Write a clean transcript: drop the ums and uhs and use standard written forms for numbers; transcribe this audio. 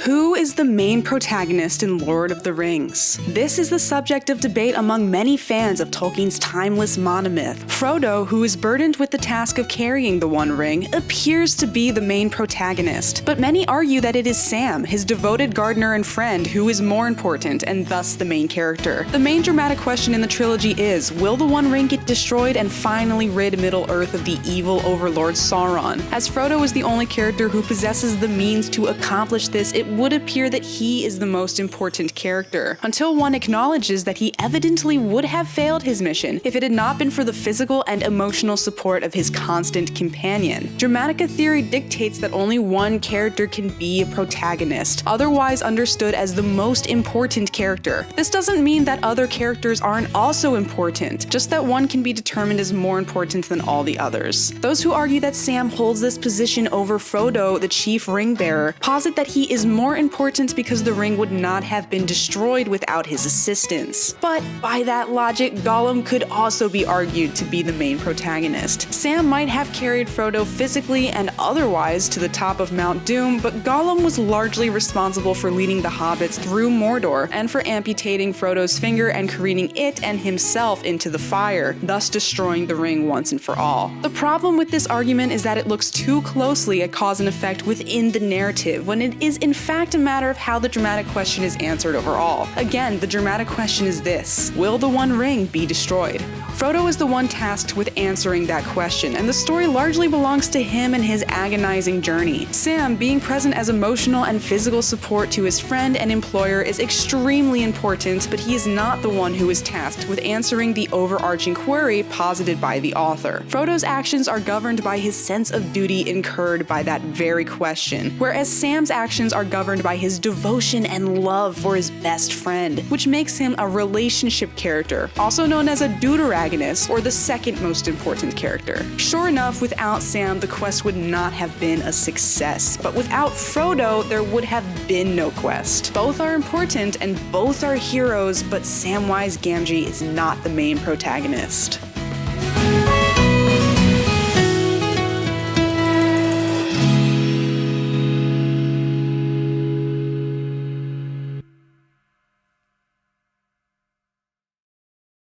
Who is the main protagonist in Lord of the Rings? This is the subject of debate among many fans of Tolkien's timeless monomyth. Frodo, who is burdened with the task of carrying the One Ring, appears to be the main protagonist, but many argue that it is Sam, his devoted gardener and friend, who is more important and thus the main character. The main dramatic question in the trilogy is, will the One Ring get destroyed and finally rid Middle-earth of the evil overlord Sauron? As Frodo is the only character who possesses the means to accomplish this, it would appear that he is the most important character, until one acknowledges that he evidently would have failed his mission if it had not been for the physical and emotional support of his constant companion. Dramatica theory dictates that only one character can be a protagonist, otherwise understood as the most important character. This doesn't mean that other characters aren't also important, just that one can be determined as more important than all the others. Those who argue that Sam holds this position over Frodo, the chief ring bearer, posit that he is more important because the ring would not have been destroyed without his assistance. But by that logic, Gollum could also be argued to be the main protagonist. Sam might have carried Frodo physically and otherwise to the top of Mount Doom, but Gollum was largely responsible for leading the hobbits through Mordor and for amputating Frodo's finger and careening it and himself into the fire, thus destroying the ring once and for all. The problem with this argument is that it looks too closely at cause and effect within the narrative, when it is in fact a matter of how the dramatic question is answered overall. Again, the dramatic question is this: will the One Ring be destroyed? Frodo is the one tasked with answering that question, and the story largely belongs to him and his agonizing journey. Sam, being present as emotional and physical support to his friend and employer, is extremely important, but he is not the one who is tasked with answering the overarching query posited by the author. Frodo's actions are governed by his sense of duty incurred by that very question, whereas Sam's actions are governed by his devotion and love for his best friend, which makes him a relationship character, also known as a deuteragonist, or the second most important character. Sure enough, without Sam, the quest would not have been a success, but without Frodo, there would have been no quest. Both are important and both are heroes, but Samwise Gamgee is not the main protagonist.